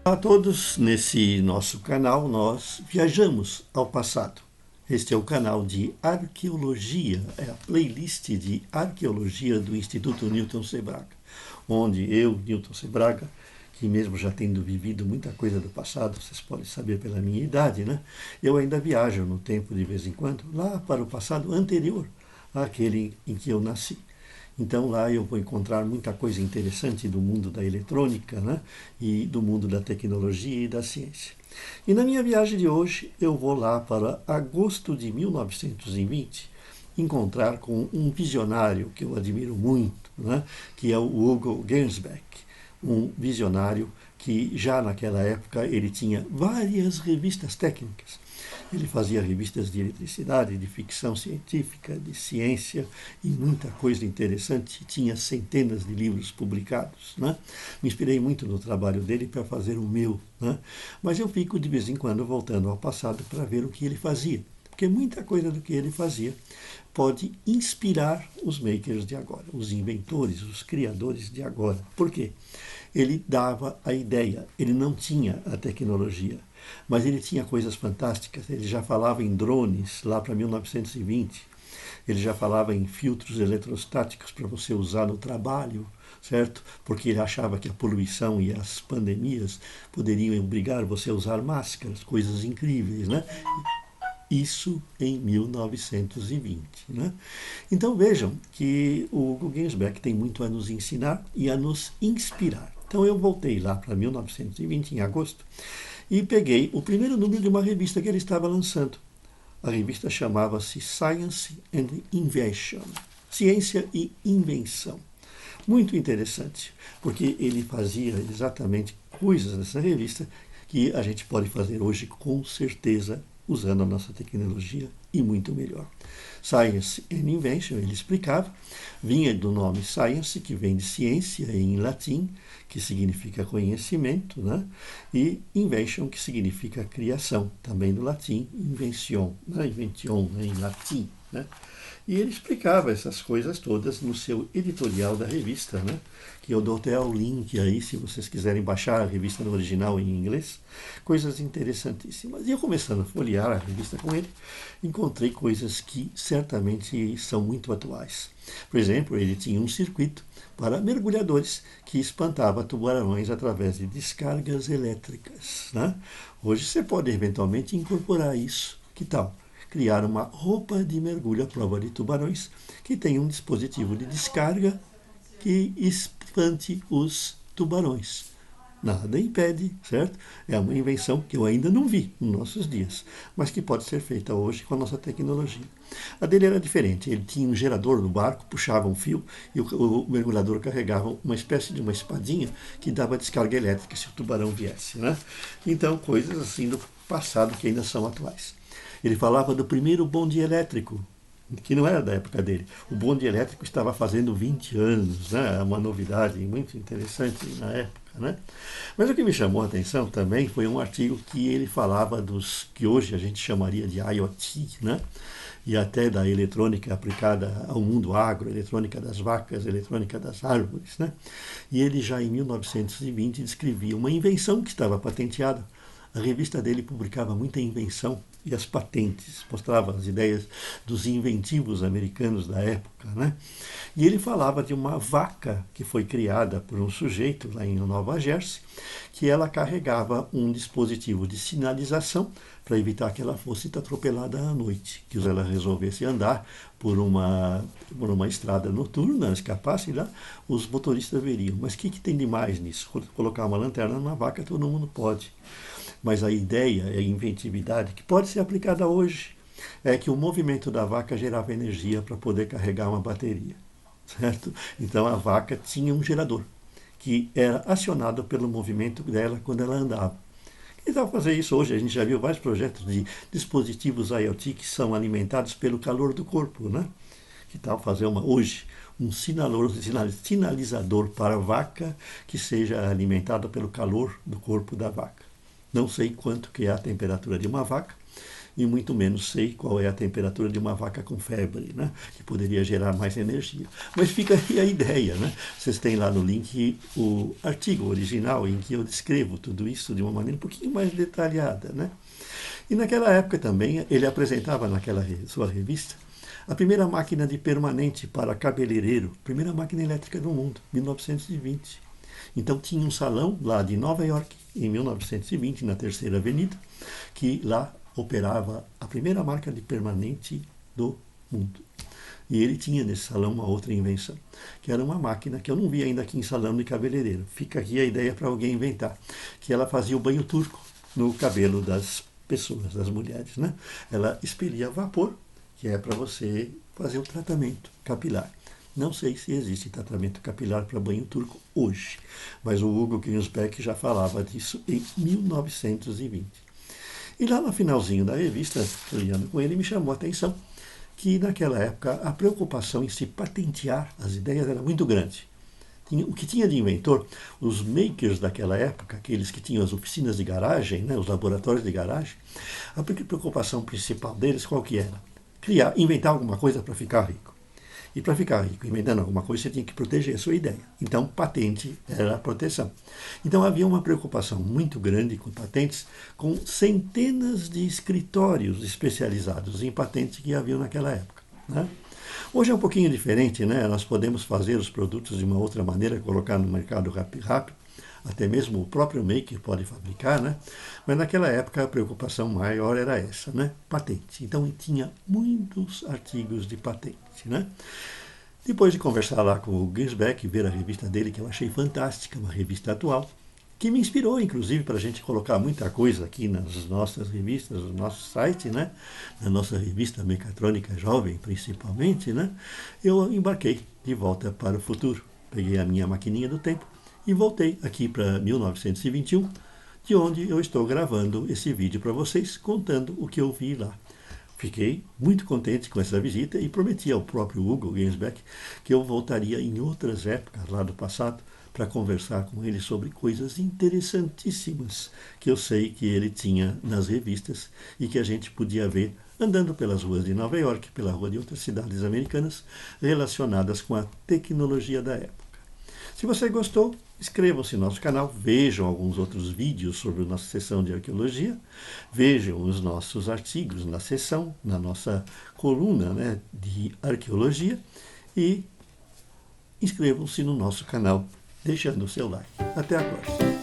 Olá a todos, nesse nosso canal nós viajamos ao passado. Este é o canal de arqueologia, é a playlist de arqueologia do Instituto Newton C. Braga, onde eu, Newton C. Braga, que mesmo já tendo vivido muita coisa do passado, vocês podem saber pela minha idade, né? Eu ainda viajo no tempo de vez em quando, lá para o passado anterior àquele em que eu nasci. Então lá eu vou encontrar muita coisa interessante do mundo da eletrônica, né? E do mundo da tecnologia e da ciência. E na minha viagem de hoje eu vou lá para agosto de 1920 encontrar com um visionário que eu admiro muito, né? Que é o Hugo Gernsback, um visionário que já naquela época ele tinha várias revistas técnicas. Ele fazia revistas de eletricidade, de ficção científica, de ciência e muita coisa interessante. Tinha centenas de livros publicados, né? Me inspirei muito no trabalho dele para fazer o meu, né? Mas eu fico de vez em quando voltando ao passado para ver o que ele fazia. Porque muita coisa do que ele fazia pode inspirar os makers de agora, os inventores, os criadores de agora. Por quê? Ele dava a ideia, ele não tinha a tecnologia, mas ele tinha coisas fantásticas. Ele já falava em drones lá para 1920, ele já falava em filtros eletrostáticos para você usar no trabalho, certo? Porque ele achava que a poluição e as pandemias poderiam obrigar você a usar máscaras, coisas incríveis, né? Isso em 1920. Né? Então vejam que o Guggenheim tem muito a nos ensinar e a nos inspirar. Então eu voltei lá para 1920, em agosto, e peguei o primeiro número de uma revista que ele estava lançando. A revista chamava-se Science and Invention, Ciência e Invenção. Muito interessante, porque ele fazia exatamente coisas nessa revista que a gente pode fazer hoje com certeza usando a nossa tecnologia e muito melhor. Science and Invention, ele explicava, vinha do nome Science, que vem de ciência em latim, que significa conhecimento, né? E Invention, que significa criação, também do latim, invention, né? Invention, né? Em latim, né? E ele explicava essas coisas todas no seu editorial da revista, né? Que eu dou até o link aí, se vocês quiserem baixar a revista no original em inglês. Coisas interessantíssimas. E eu começando a folhear a revista com ele, encontrei coisas que certamente são muito atuais. Por exemplo, ele tinha um circuito para mergulhadores que espantava tubarões através de descargas elétricas, né? Hoje você pode eventualmente incorporar isso. Que tal? Criar uma roupa de mergulho à prova de tubarões que tem um dispositivo de descarga que espante os tubarões. Nada impede, certo? É uma invenção que eu ainda não vi nos nossos dias, mas que pode ser feita hoje com a nossa tecnologia. A dele era diferente, ele tinha um gerador no barco, puxava um fio e o mergulhador carregava uma espécie de uma espadinha que dava descarga elétrica se o tubarão viesse, né? Então, coisas assim do passado que ainda são atuais. Ele falava do primeiro bonde elétrico, que não era da época dele. O bonde elétrico estava fazendo 20 anos, né? Uma novidade muito interessante na época, né? Mas o que me chamou a atenção também foi um artigo que ele falava dos que hoje a gente chamaria de IoT, né? E até da eletrônica aplicada ao mundo agro, eletrônica das vacas, eletrônica das árvores, né? E ele já em 1920 descrevia uma invenção que estava patenteada. A revista dele publicava muita invenção e as patentes, mostrava as ideias dos inventivos americanos da época, né? E ele falava de uma vaca que foi criada por um sujeito lá em Nova Jersey, que ela carregava um dispositivo de sinalização para evitar que ela fosse atropelada à noite, que ela resolvesse andar por uma estrada noturna, escapasse lá, os motoristas veriam. Mas o que tem de mais nisso? Colocar uma lanterna numa vaca todo mundo pode. Mas a ideia e a inventividade que pode ser aplicada hoje é que o movimento da vaca gerava energia para poder carregar uma bateria, certo? Então a vaca tinha um gerador que era acionado pelo movimento dela quando ela andava. E dá para fazer isso hoje, a gente já viu vários projetos de dispositivos IoT que são alimentados pelo calor do corpo, né? Que tal fazer hoje um sinalizador para a vaca que seja alimentado pelo calor do corpo da vaca. Não sei quanto que é a temperatura de uma vaca, e muito menos sei qual é a temperatura de uma vaca com febre, né? Que poderia gerar mais energia. Mas fica aí a ideia, né? Vocês têm lá no link o artigo original em que eu descrevo tudo isso de uma maneira um pouquinho mais detalhada, né? E naquela época também ele apresentava naquela sua revista a primeira máquina de permanente para cabeleireiro, primeira máquina elétrica do mundo, 1920. Então tinha um salão lá de Nova York, em 1920, na Terceira Avenida, que lá operava a primeira marca de permanente do mundo. E ele tinha nesse salão uma outra invenção, que era uma máquina que eu não vi ainda aqui em salão de cabeleireiro. Fica aqui a ideia para alguém inventar, que ela fazia o banho turco no cabelo das pessoas, das mulheres, né? Ela expelia vapor, que é para você fazer o tratamento capilar. Não sei se existe tratamento capilar para banho turco hoje, mas o Hugo Gernsback já falava disso em 1920. E lá no finalzinho da revista, olhando com ele, me chamou a atenção que naquela época a preocupação em se patentear as ideias era muito grande. O que tinha de inventor, os makers daquela época, aqueles que tinham as oficinas de garagem, né, os laboratórios de garagem, a preocupação principal deles qual que era? Inventar alguma coisa para ficar rico. E para ficar rico, inventando alguma coisa, você tinha que proteger a sua ideia. Então, patente era a proteção. Então, havia uma preocupação muito grande com patentes, com centenas de escritórios especializados em patentes que haviam naquela época, né? Hoje é um pouquinho diferente, né? Nós podemos fazer os produtos de uma outra maneira, colocar no mercado rápido, até mesmo o próprio maker pode fabricar, né? Mas naquela época a preocupação maior era essa, né? Patente. Então tinha muitos artigos de patente, né? Depois de conversar lá com o Gernsback, ver a revista dele, que eu achei fantástica, uma revista atual, que me inspirou, inclusive, para a gente colocar muita coisa aqui nas nossas revistas, no nosso site, né? Na nossa revista Mecatrônica Jovem, principalmente, né? Eu embarquei de volta para o futuro. Peguei a minha maquininha do tempo e voltei aqui para 1921, de onde eu estou gravando esse vídeo para vocês, contando o que eu vi lá. Fiquei muito contente com essa visita e prometi ao próprio Hugo Gernsback que eu voltaria em outras épocas lá do passado para conversar com ele sobre coisas interessantíssimas que eu sei que ele tinha nas revistas e que a gente podia ver andando pelas ruas de Nova York, pela rua de outras cidades americanas relacionadas com a tecnologia da época. Se você gostou, inscrevam-se no nosso canal, vejam alguns outros vídeos sobre a nossa seção de arqueologia, vejam os nossos artigos na seção, na nossa coluna, né, de arqueologia e inscrevam-se no nosso canal, deixando o seu like. Até a próxima!